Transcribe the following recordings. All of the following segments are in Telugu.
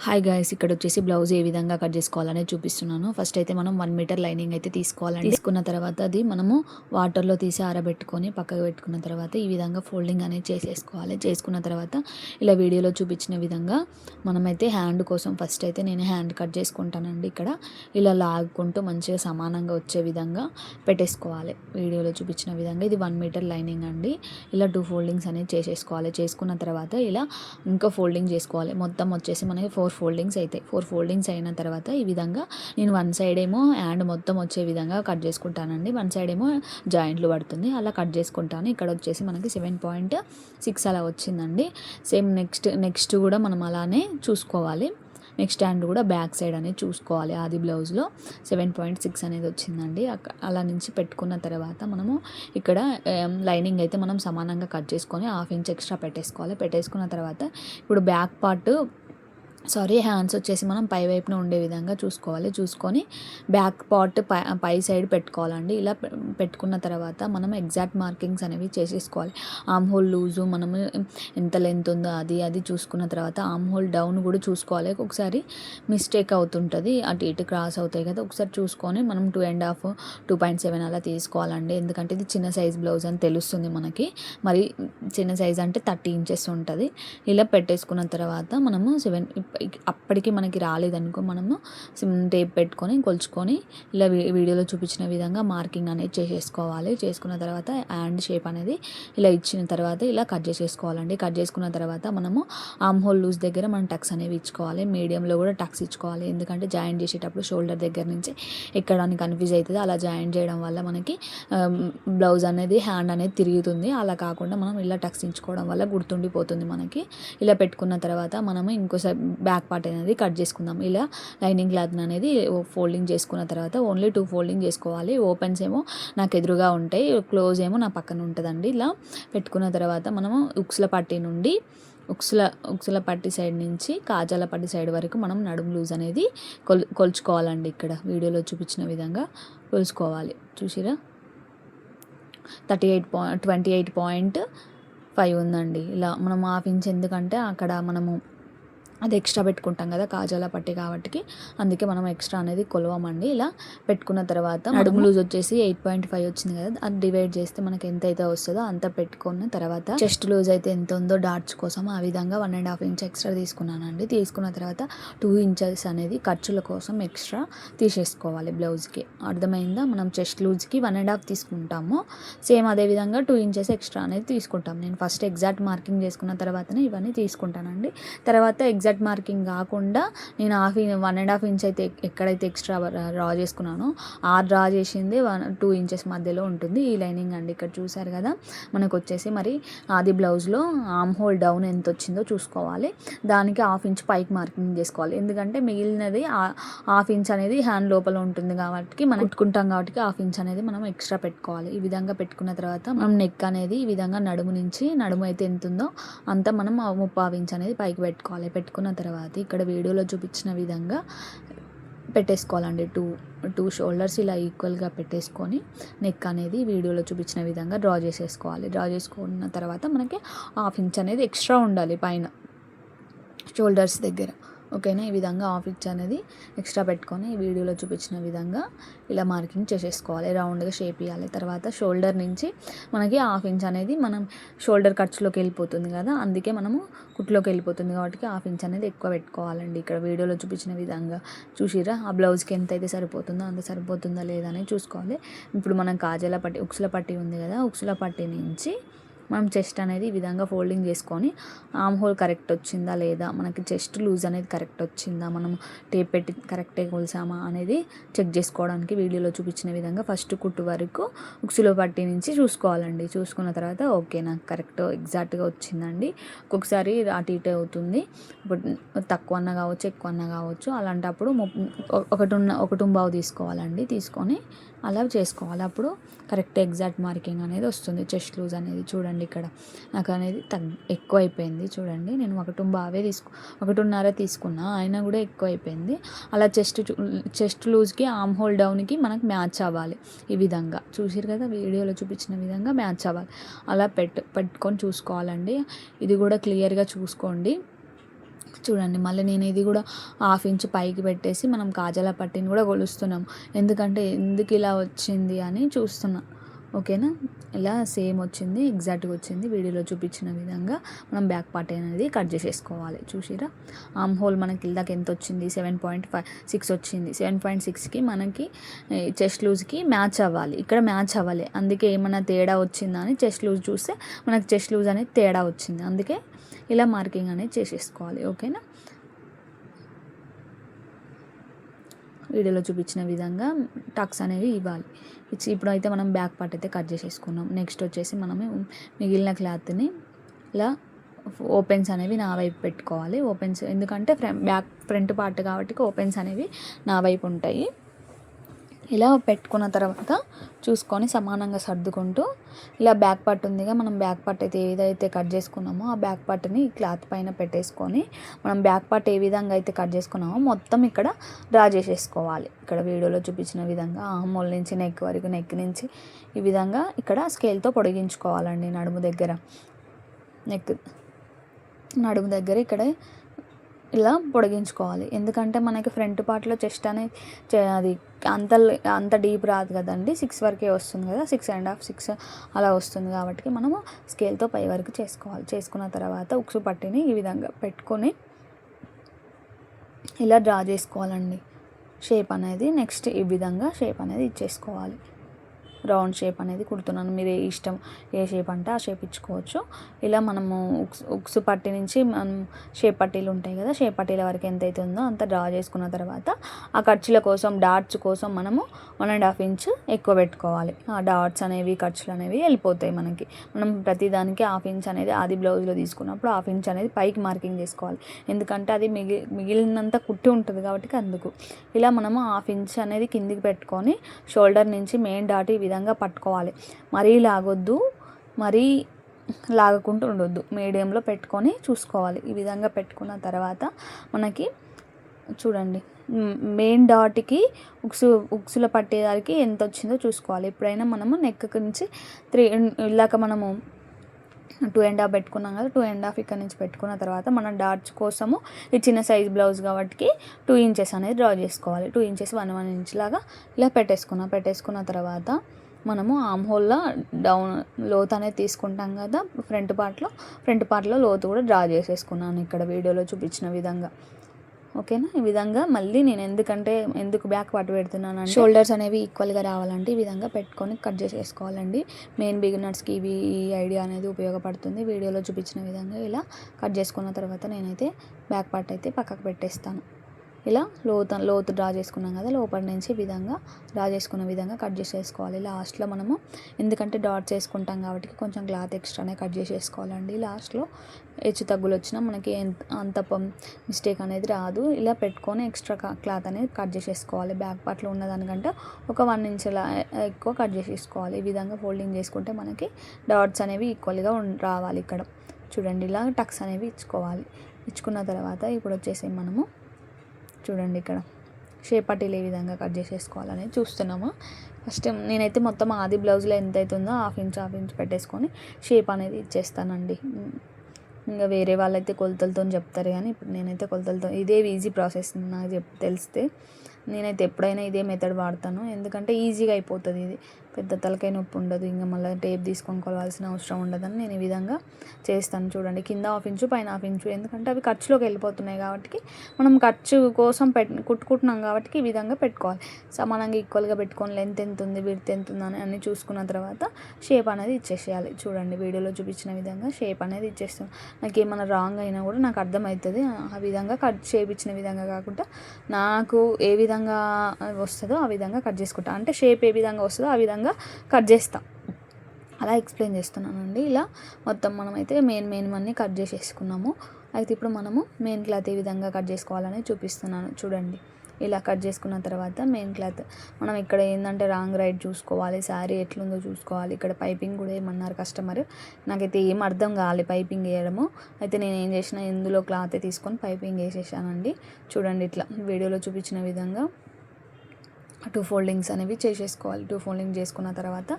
హాయ్ గైస్, ఇక్కడ వచ్చేసి బ్లౌజ్ ఏ విధంగా కట్ చేసుకోవాలనేది చూపిస్తున్నాను. ఫస్ట్ అయితే మనం 1 మీటర్ లైనింగ్ అయితే తీసుకోవాలండి. తీసుకున్న తర్వాత అది మనము వాటర్లో తీసి ఆరబెట్టుకొని పక్కకు పెట్టుకున్న తర్వాత ఈ విధంగా ఫోల్డింగ్ అనేది చేసేసుకోవాలి. చేసుకున్న తర్వాత ఇలా వీడియోలో చూపించిన విధంగా మనమైతే హ్యాండ్ కోసం ఫస్ట్ అయితే నేను హ్యాండ్ కట్ చేసుకుంటానండి. ఇక్కడ ఇలా లాగుకుంటూ మంచిగా సమానంగా వచ్చే విధంగా పెట్టేసుకోవాలి. వీడియోలో చూపించిన విధంగా ఇది 1 మీటర్ లైనింగ్ అండి. ఇలా 2 ఫోల్డింగ్స్ అనేది చేసేసుకోవాలి. చేసుకున్న తర్వాత ఇలా ఇంకా ఫోల్డింగ్ చేసుకోవాలి. మొత్తం వచ్చేసి మనకి 4 ఫోల్డింగ్స్ అవుతాయి. 4 ఫోల్డింగ్స్ అయిన తర్వాత ఈ విధంగా నేను 1 సైడ్ ఏమో హ్యాండ్ మొత్తం వచ్చే విధంగా కట్ చేసుకుంటానండి. 1 సైడ్ ఏమో జాయింట్లు పడుతుంది, అలా కట్ చేసుకుంటాను. ఇక్కడ వచ్చేసి మనకి 7.6 అలా వచ్చిందండి. సేమ్ నెక్స్ట్ కూడా మనం అలానే చూసుకోవాలి. నెక్స్ట్ హ్యాండ్ కూడా బ్యాక్ సైడ్ అనేది చూసుకోవాలి. ఆది బ్లౌజ్లో 7.6 అనేది వచ్చిందండి. అలా నుంచి పెట్టుకున్న తర్వాత మనము ఇక్కడ లైనింగ్ అయితే మనం సమానంగా కట్ చేసుకొని 1/2 ఇంచ్ ఎక్స్ట్రా పెట్టేసుకోవాలి. పెట్టేసుకున్న తర్వాత ఇప్పుడు బ్యాక్ పార్ట్ హ్యాండ్స్ వచ్చేసి మనం పై వైపున ఉండే విధంగా చూసుకొని బ్యాక్ పార్ట్ పై సైడ్ పెట్టుకోవాలండి. ఇలా పెట్టుకున్న తర్వాత మనం ఎగ్జాక్ట్ మార్కింగ్స్ అనేవి చేసేసుకోవాలి. ఆమ్ హోల్ లూజు మనము ఎంత లెంత్ ఉందో అది చూసుకున్న తర్వాత ఆమ్ హోల్ డౌన్ కూడా చూసుకోవాలి. ఒకసారి మిస్టేక్ అవుతుంటుంది, అటు ఇటు క్రాస్ అవుతాయి కదా, ఒకసారి చూసుకొని మనం 2.5 2.7 అలా తీసుకోవాలండి. ఎందుకంటే ఇది చిన్న సైజ్ బ్లౌజ్ అని తెలుస్తుంది మనకి. మరి చిన్న సైజ్ అంటే 30 ఇంచెస్ ఉంటుంది. ఇలా పెట్టేసుకున్న తర్వాత మనము అప్పటికి మనకి రాలేదనుకో మనము టేప్ పెట్టుకొని కొలుచుకొని ఇలా వీడియోలో చూపించిన విధంగా మార్కింగ్ అనేది చేసేసుకోవాలి. చేసుకున్న తర్వాత హ్యాండ్ షేప్ అనేది ఇలా ఇచ్చిన తర్వాత ఇలా కట్ చేసేసుకోవాలండి. కట్ చేసుకున్న తర్వాత మనము ఆమ్ హోల్ లూజ్ దగ్గర మనం టక్స్ అనేవి ఇచ్చుకోవాలి. మీడియంలో కూడా టక్స్ ఇచ్చుకోవాలి. ఎందుకంటే జాయింట్ చేసేటప్పుడు షోల్డర్ దగ్గర నుంచి ఎక్కడానికి కన్ఫ్యూజ్ అవుతుంది. అలా జాయింట్ చేయడం వల్ల మనకి బ్లౌజ్ అనేది హ్యాండ్ అనేది తిరుగుతుంది. అలా కాకుండా మనం ఇలా టక్స్ ఇచ్చుకోవడం వల్ల గుర్తుండిపోతుంది మనకి. ఇలా పెట్టుకున్న తర్వాత మనము ఇంకోసారి బ్యాక్ పార్ట్ అనేది కట్ చేసుకుందాం. ఇలా లైనింగ్ క్లాత్ అనేది ఫోల్డింగ్ చేసుకున్న తర్వాత ఓన్లీ 2 ఫోల్డింగ్ చేసుకోవాలి. ఓపెన్స్ ఏమో నాకు ఎదురుగా ఉంటాయి, క్లోజ్ ఏమో నా పక్కన ఉంటుందండి. ఇలా పెట్టుకున్న తర్వాత మనము ఉక్సుల పట్టి నుండి ఉక్సుల పట్టి సైడ్ నుంచి కాజాల పట్టి సైడ్ వరకు మనం నడుము లూజ్ అనేది కొలుచుకోవాలండి. ఇక్కడ వీడియోలో చూపించిన విధంగా కొలుచుకోవాలి. చూసిరా 28.5 ఉందండి. ఇలా మనం 1/2 ఇంచ్, ఎందుకంటే అక్కడ మనము అది ఎక్స్ట్రా పెట్టుకుంటాం కదా కాజాల పట్టి కాబట్టి, అందుకే మనం ఎక్స్ట్రా అనేది కొలవమండి. ఇలా పెట్టుకున్న తర్వాత నడుము లూజ్ వచ్చేసి 8.5 వచ్చింది కదా, అది డివైడ్ చేస్తే మనకి ఎంత అయితే వస్తుందో అంత పెట్టుకున్న తర్వాత చెస్ట్ లూజ్ అయితే ఎంత ఉందో డాట్స్ కోసం ఆ విధంగా 1.5 ఇంచ్ ఎక్స్ట్రా తీసుకున్నానండి. తీసుకున్న తర్వాత 2 ఇంచెస్ అనేది ఖర్చుల కోసం ఎక్స్ట్రా తీసేసుకోవాలి బ్లౌజ్కి. అర్థమైందా? మనం చెస్ట్ లూజ్కి 1.5 తీసుకుంటాము, సేమ్ అదేవిధంగా 2 ఇంచెస్ ఎక్స్ట్రా అనేది తీసుకుంటాం. నేను ఫస్ట్ ఎగ్జాక్ట్ మార్కింగ్ చేసుకున్న తర్వాతనే ఇవన్నీ తీసుకుంటానండి. తర్వాత ఎగ్జాక్ట్ మార్కింగ్ కాకుండా నేను 1.5 ఇంచ్ అయితే ఎక్కడైతే ఎక్స్ట్రా డ్రా చేసుకున్నానో ఆ డ్రా చేసింది 2 ఇంచెస్ మధ్యలో ఉంటుంది ఈ లైనింగ్ అండి. ఇక్కడ చూసారు కదా, మనకు వచ్చేసి మరి ఆది బ్లౌజ్లో ఆమ్ హోల్ డౌన్ ఎంత వచ్చిందో చూసుకోవాలి. దానికి 1/2 ఇంచ్ పైకి మార్కింగ్ చేసుకోవాలి. ఎందుకంటే మిగిలినది 1/2 ఇంచ్ అనేది హ్యాండ్ లోపల ఉంటుంది కాబట్టి మనం పెట్టుకుంటాం కాబట్టి 1/2 ఇంచ్ అనేది మనం ఎక్స్ట్రా పెట్టుకోవాలి. ఈ విధంగా పెట్టుకున్న తర్వాత మనం నెక్ అనేది ఈ విధంగా నడుము అయితే ఎంత ఉందో అంతా మనం 3/4 ఇంచ్ అనేది పైకి పెట్టుకోవాలి. పెట్టుకున్న తర్వాత ఇక్కడ వీడియోలో చూపించిన విధంగా పెట్టేసుకోవాలండి. టూ షోల్డర్స్ ఇలా ఈక్వల్గా పెట్టేసుకొని నెక్ అనేది వీడియోలో చూపించిన విధంగా డ్రా చేసేసుకోవాలి. డ్రా చేసుకున్న తర్వాత మనకి 1/2 ఇంచ్ అనేది ఎక్స్ట్రా ఉండాలి పైన షోల్డర్స్ దగ్గర. ఓకేనా? ఈ విధంగా 1/2 ఇంచ్ అనేది ఎక్స్ట్రా పెట్టుకొని వీడియోలో చూపించిన విధంగా ఇలా మార్కింగ్ చేసేసుకోవాలి. రౌండ్గా షేప్ ఇవ్వాలి. తర్వాత షోల్డర్ నుంచి మనకి 1/2 ఇంచ్ అనేది మనం షోల్డర్ ఖర్చులోకి వెళ్ళిపోతుంది కదా, అందుకే మనము కుట్లోకి వెళ్ళిపోతుంది కాబట్టి 1/2 ఇంచ్ అనేది ఎక్కువ పెట్టుకోవాలండి. ఇక్కడ వీడియోలో చూపించిన విధంగా చూసిరా, ఆ బ్లౌజ్కి ఎంత అయితే సరిపోతుందో అంత సరిపోతుందా లేదా అనేది చూసుకోవాలి. ఇప్పుడు మనం కాజాల పట్టి ఉక్సుల పట్టి ఉంది కదా, ఉక్సుల పట్టి నుంచి మనం చెస్ట్ అనేది ఈ విధంగా ఫోల్డింగ్ చేసుకొని ఆమ్ హోల్ కరెక్ట్ వచ్చిందా లేదా, మనకి చెస్ట్ లూజ్ అనేది కరెక్ట్ వచ్చిందా, మనం టేప్ పెట్టి కరెక్టే కొలిసామా అనేది చెక్ చేసుకోవడానికి వీడియోలో చూపించిన విధంగా ఫస్ట్ కుట్టు వరకు ఉక్సులో పట్టి నుంచి చూసుకోవాలండి. చూసుకున్న తర్వాత ఓకే నాకు కరెక్ట్ ఎగ్జాక్ట్గా వచ్చిందండి. ఒక్కొక్కసారి అటు ఇటు అవుతుంది, ఇప్పుడు తక్కువ అన్న కావచ్చు ఎక్కువ అన్న కావచ్చు. అలాంటప్పుడు 1.5 తీసుకోవాలండి. తీసుకొని అలా చేసుకోవాలి. అప్పుడు కరెక్ట్ ఎగ్జాక్ట్ మార్కింగ్ అనేది వస్తుంది. చెస్ట్ లూజ్ అనేది చూడండి, ఇక్కడ నాకు అనేది ఎక్కువ అయిపోయింది చూడండి. నేను 1.5 తీసుకున్నా, అయినా కూడా ఎక్కువ అయిపోయింది. అలా చెస్ట్ లూజ్కి ఆమ్ హోల్ డౌన్కి మనకు మ్యాచ్ అవ్వాలి. ఈ విధంగా చూసిరు కదా, వీడియోలో చూపించిన విధంగా మ్యాచ్ అవ్వాలి. అలా పెట్టుకొని చూసుకోవాలండి. ఇది కూడా క్లియర్గా చూసుకోండి. చూడండి మళ్ళీ నేను ఇది కూడా 1/2 ఇంచ్ పైకి పెట్టేసి మనం కాజాల పట్టీని కూడా కొలుస్తున్నాం. ఎందుకంటే ఎందుకు ఇలా వచ్చింది అని చూస్తున్నా. ఓకేనా, ఇలా సేమ్ వచ్చింది, ఎగ్జాక్ట్గా వచ్చింది వీడియోలో చూపించిన విధంగా మనం బ్యాక్ పార్ట్ అనేది కట్ చేసేసుకోవాలి. చూసిరా, ఆమ్ హోల్ మనకి ఇల్దాక ఎంత వచ్చింది, 7.6 వచ్చింది. 7.6కి మనకి చెస్ట్ లూజ్కి మ్యాచ్ అవ్వాలి, ఇక్కడ మ్యాచ్ అవ్వాలి. అందుకే ఏమైనా తేడా వచ్చిందా అని చెస్ట్ లూజ్ చూస్తే మనకి చెస్ట్ లూజ్ అనేది తేడా వచ్చింది. అందుకే ఇలా మార్కింగ్ అనేది చేసేసుకోవాలి. ఓకేనా, వీడియోలో చూపించిన విధంగా టక్స్ అనేవి ఇవ్వాలి. ఇప్పుడైతే మనం బ్యాక్ పార్ట్ అయితే కట్ చేసేసుకున్నాం. నెక్స్ట్ వచ్చేసి మనము మిగిలిన క్లాత్ని ఇలా ఓపెన్స్ అనేవి నా వైపు పెట్టుకోవాలి. ఓపెన్స్ ఎందుకంటే ఫ్రంట్ పార్ట్ కాబట్టి ఓపెన్స్ అనేవి నా వైపు ఉంటాయి. ఇలా పెట్టుకున్న తర్వాత చూసుకొని సమానంగా సర్దుకుంటూ ఇలా బ్యాక్ పార్ట్ ఉందిగా, మనం బ్యాక్ పార్ట్ అయితే ఏదైతే కట్ చేసుకున్నామో ఆ బ్యాక్ పార్ట్ని క్లాత్ పైన పెట్టేసుకొని మనం బ్యాక్ పార్ట్ ఏ విధంగా అయితే కట్ చేసుకున్నామో మొత్తం ఇక్కడ డ్రా చేసేసుకోవాలి. ఇక్కడ వీడియోలో చూపించిన విధంగా ఆర్మ్ నుంచి నెక్ వరకు, నెక్ నుంచి ఈ విధంగా ఇక్కడ స్కేల్తో పొడిగించుకోవాలండి. నడుము దగ్గర ఇక్కడ ఇలా పొడిగించుకోవాలి. ఎందుకంటే మనకి ఫ్రంట్ పార్ట్లో చెస్ట్ అనేది అది అంత డీప్ రాదు కదండి, 6 వరకే వస్తుంది కదా, 6.5, 6 అలా వస్తుంది. కాబట్టి మనము స్కేల్తో పై వరకు చేసుకోవాలి. చేసుకున్న తర్వాత ఉక్సు పట్టిని ఈ విధంగా పెట్టుకొని ఇలా డ్రా చేసుకోవాలండి షేప్ అనేది. నెక్స్ట్ ఈ విధంగా షేప్ అనేది ఇచ్చేసుకోవాలి. రౌండ్ షేప్ అనేది కుడుతున్నాను, మీరు ఇష్టం ఏ షేప్ అంటే ఆ షేప్ ఇచ్చుకోవచ్చు. ఇలా మనము ఉక్సు పట్టి నుంచి మనం షేప్ పట్టీలు ఉంటాయి కదా, షేప్ పట్టీల వరకు ఎంత అవుతుందో అంత డ్రా చేసుకున్న తర్వాత ఆ ఖర్చుల కోసం, డాట్స్ కోసం మనము 1.5 ఇంచ్ ఎక్కువ పెట్టుకోవాలి. ఆ డాట్స్ అనేవి, ఖర్చులు అనేవి వెళ్ళిపోతాయి మనకి. మనం ప్రతిదానికి 1/2 ఇంచ్ అనేది ఆది బ్లౌజ్లో తీసుకున్నప్పుడు 1/2 ఇంచ్ అనేది పైకి మార్కింగ్ చేసుకోవాలి. ఎందుకంటే అది మిగిలినంత కుట్టి ఉంటుంది కాబట్టి అందుకు. ఇలా మనము 1/2 ఇంచ్ అనేది కిందికి పెట్టుకొని షోల్డర్ నుంచి మెయిన్ డాట్ విధంగా పట్టుకోవాలి. మరీ లాగొద్దు, మరీ లాగకుండా ఉండొద్దు, మీడియంలో పెట్టుకొని చూసుకోవాలి. ఈ విధంగా పెట్టుకున్న తర్వాత మనకి చూడండి మెయిన్ డాట్కి ఉక్సుల పట్టేదానికి ఎంత వచ్చిందో చూసుకోవాలి. ఎప్పుడైనా మనము నెక్ నుంచి 3 ఇలాక మనము 2.5 పెట్టుకున్నాం కదా, 2.5 ఇక్కడ నుంచి పెట్టుకున్న తర్వాత మనం డాట్స్ కోసము ఈ చిన్న సైజ్ బ్లౌజ్ కాబట్టి 2 ఇంచెస్ అనేది డ్రా చేసుకోవాలి. 2 ఇంచెస్ 1 ఇంచ్ లాగా ఇలా పెట్టేసుకున్న తర్వాత మనము ఆమ్ హోల్లో డౌన్ లోతు అనేది తీసుకుంటాం కదా ఫ్రంట్ పార్ట్లో లోతు కూడా డ్రా చేసేసుకున్నాను ఇక్కడ వీడియోలో చూపించిన విధంగా. ఓకేనా, ఈ విధంగా మళ్ళీ నేను ఎందుకు బ్యాక్ పార్ట్ పెడుతున్నాను, షోల్డర్స్ అనేవి ఈక్వల్గా రావాలంటే ఈ విధంగా పెట్టుకొని కట్ చేసేసుకోవాలండి. మెయిన్ బిగినర్స్కి ఈ ఐడియా అనేది ఉపయోగపడుతుంది. వీడియోలో చూపించిన విధంగా ఇలా కట్ చేసుకున్న తర్వాత నేనైతే బ్యాక్ పార్ట్ అయితే పక్కకు పెట్టేస్తాను. ఇలా లోతు డ్రా చేసుకున్నాం కదా, లోపల నుంచి విధంగా డ్రా చేసుకున్న విధంగా కట్ చేసేసుకోవాలి. లాస్ట్లో మనము ఎందుకంటే డాట్స్ వేసుకుంటాం కాబట్టి కొంచెం క్లాత్ ఎక్స్ట్రానే కట్ చేసేసుకోవాలండి. లాస్ట్లో హెచ్చు తగ్గులు వచ్చినా మనకి అంత మిస్టేక్ అనేది రాదు. ఇలా పెట్టుకొని ఎక్స్ట్రా క్లాత్ అనేది కట్ చేసేసుకోవాలి. బ్యాక్ పార్ట్లో ఉన్నదానికంటే ఒక 1 ఇంచ్ ఎక్కువ కట్ చేసేసుకోవాలి. ఈ విధంగా ఫోల్డింగ్ చేసుకుంటే మనకి డాట్స్ అనేవి ఈక్వల్గా రావాలి. ఇక్కడ చూడండి ఇలా టక్స్ అనేవి ఇచ్చుకున్న తర్వాత ఇప్పుడు వచ్చేసి మనము చూడండి ఇక్కడ షేప్ పట్టీలు ఏ విధంగా కట్ చేసేసుకోవాలనేది చూస్తున్నాము. ఫస్ట్ నేనైతే మొత్తం ఆది బ్లౌజ్లో ఎంత అవుతుందో 1/2 ఇంచ్ పెట్టేసుకొని షేప్ అనేది ఇచ్చేస్తానండి. ఇంకా వేరే వాళ్ళైతే కొలతలతో చెప్తారు కానీ ఇప్పుడు నేనైతే కొలతలతో, ఇదే ఈజీ ప్రాసెస్ నాకు తెలిస్తే నేనైతే ఎప్పుడైనా ఇదే మెథడ్ వాడతాను. ఎందుకంటే ఈజీగా అయిపోతుంది, ఇది పెద్ద తలకాయ నొప్పి ఉండదు, ఇంకా మళ్ళీ టేప్ తీసుకొని కొలవాల్సిన అవసరం ఉండదని నేను ఈ విధంగా చేస్తాను. చూడండి కింద 1/2 ఇంచు పైన 1/2 ఇంచు, ఎందుకంటే అవి ఖర్చులోకి వెళ్ళిపోతున్నాయి కాబట్టి మనం ఖర్చు కోసం కుట్టుకుంటున్నాం కాబట్టి ఈ విధంగా పెట్టుకోవాలి. సమానంగా ఈక్వల్గా పెట్టుకొని లెంత్ ఎంత ఉంది, విడ్త్ ఎంత ఉంది అని అన్నీ చూసుకున్న తర్వాత షేప్ అనేది ఇచ్చేసేయాలి. చూడండి వీడియోలో చూపించిన విధంగా షేప్ అనేది ఇచ్చేస్తాం. నాకు ఏమైనా రాంగ్ అయినా కూడా నాకు అర్థమవుతుంది. ఆ విధంగా షేప్ ఇచ్చిన విధంగా కాకుండా నాకు ఏ విధంగా వస్తుందో ఆ విధంగా కట్ చేసుకుంటా, అంటే షేప్ ఏ విధంగా వస్తుందో ఆ విధంగా కట్ చేస్తా. అలా ఎక్స్ప్లెయిన్ చేస్తున్నానండి. ఇలా మొత్తం మనమైతే మెయిన్ అన్నీ కట్ చేసేసుకున్నాము. అయితే ఇప్పుడు మనము మెయిన్ క్లాత్ ఏ విధంగా కట్ చేసుకోవాలని చూపిస్తున్నాను. చూడండి ఇలా కట్ చేసుకున్న తర్వాత మెయిన్ క్లాత్ మనం ఇక్కడ ఏంటంటే రాంగ్ రైట్ చూసుకోవాలి, శారీ ఎట్లుందో చూసుకోవాలి. ఇక్కడ పైపింగ్ కూడా ఏమన్నారు కస్టమర్, నాకైతే ఏం అర్థం కావాలి పైపింగ్ వేయడము. అయితే నేను ఏం చేసిన, ఇందులో క్లాత్ తీసుకొని పైపింగ్ వేసేసానండి. చూడండి ఇట్లా వీడియోలో చూపించిన విధంగా 2 ఫోల్డింగ్స్ అనేవి చేసేసుకోవాలి. 2 ఫోల్డింగ్ చేసుకున్న తర్వాత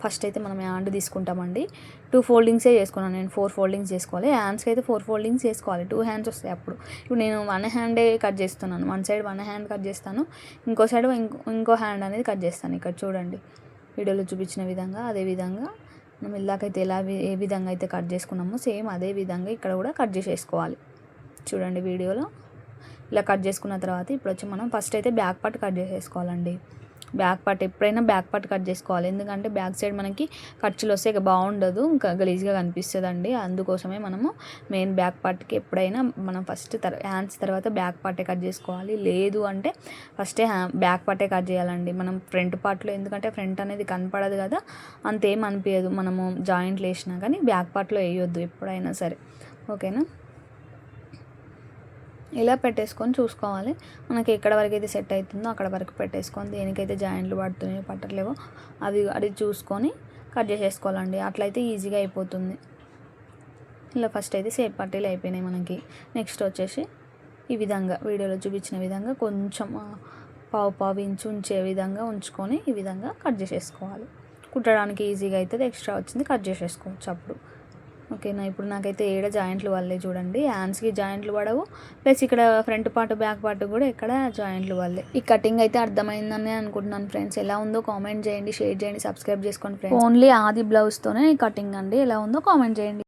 ఫస్ట్ అయితే మనం హ్యాండ్ తీసుకుంటామండి. 2 ఫోల్డింగ్సే చేసుకున్నాను నేను. 4 ఫోల్డింగ్స్ చేసుకోవాలి. హ్యాండ్స్కి అయితే 4 ఫోల్డింగ్స్ చేసుకోవాలి. 2 హ్యాండ్స్ వస్తాయి అప్పుడు. ఇప్పుడు నేను 1 హ్యాండే కట్ చేస్తున్నాను. 1 సైడ్ 1 హ్యాండ్ కట్ చేస్తాను, ఇంకో సైడ్ ఇంకో హ్యాండ్ అనేది కట్ చేస్తాను. ఇక్కడ చూడండి వీడియోలో చూపించిన విధంగా. అదే విధంగా మనం ఇలాకైతే ఏ విధంగా అయితే కట్ చేసుకున్నామో సేమ్ అదే విధంగా ఇక్కడ కూడా కట్ చేసేసుకోవాలి. చూడండి వీడియోలో ఇలా కట్ చేసుకున్న తర్వాత ఇప్పుడు వచ్చి మనం ఫస్ట్ అయితే బ్యాక్ పార్ట్ కట్ చేసేసుకోవాలండి. బ్యాక్ పార్ట్ ఎప్పుడైనా బ్యాక్ పార్ట్ కట్ చేసుకోవాలి. ఎందుకంటే బ్యాక్ సైడ్ మనకి ఖర్చులు వస్తే ఇక బాగుండదు, ఇంకా గలీజ్గా కనిపిస్తుందండి. అందుకోసమే మనము మెయిన్ బ్యాక్ పార్ట్కి ఎప్పుడైనా మనం ఫస్ట్ హ్యాండ్స్ తర్వాత బ్యాక్ పార్టే కట్ చేసుకోవాలి. లేదు అంటే ఫస్టే బ్యాక్ పార్టే కట్ చేయాలండి. మనం ఫ్రంట్ పార్ట్లో ఎందుకంటే ఫ్రంట్ అనేది కనపడదు కదా, అంతేం అనిపించదు మనము జాయింట్లు వేసినా కానీ. బ్యాక్ పార్ట్లో వేయొద్దు ఎప్పుడైనా సరే, ఓకేనా. ఇలా పెట్టేసుకొని చూసుకోవాలి మనకి ఎక్కడ వరకు అయితే సెట్ అవుతుందో అక్కడ వరకు పెట్టేసుకొని, దేనికైతే జాయింట్లు పడుతున్నాయో పట్టట్లేవో అది చూసుకొని కట్ చేసేసుకోవాలండి. అట్లయితే ఈజీగా అయిపోతుంది. ఇలా ఫస్ట్ అయితే సేప్ పట్టీలు అయిపోయినాయి మనకి. నెక్స్ట్ వచ్చేసి ఈ విధంగా వీడియోలో చూపించిన విధంగా కొంచెం పావు ఇంచు ఉంచే విధంగా ఉంచుకొని ఈ విధంగా కట్ చేసేసుకోవాలి. కుట్టడానికి ఈజీగా అవుతుంది. ఎక్స్ట్రా వచ్చింది కట్ చేసేసుకోవచ్చు అప్పుడు, ఓకేనా. ఇప్పుడు నాకైతే జాయింట్లు వల్లే చూడండి. హ్యాండ్స్కి జాయింట్లు పడవు, ప్లస్ ఇక్కడ ఫ్రంట్ పార్ట్ బ్యాక్ పార్ట్ కూడా ఇక్కడ జాయింట్లు వల్లే. ఈ కటింగ్ అయితే అర్థమైందని అనుకుంటున్నాను ఫ్రెండ్స్. ఎలా ఉందో కామెంట్ చేయండి, షేర్ చేయండి, సబ్స్క్రైబ్ చేసుకోండి ఫ్రెండ్స్. ఓన్లీ ఆది బ్లౌజ్తోనే ఈ కటింగ్ అండి. ఎలా ఉందో కామెంట్ చేయండి.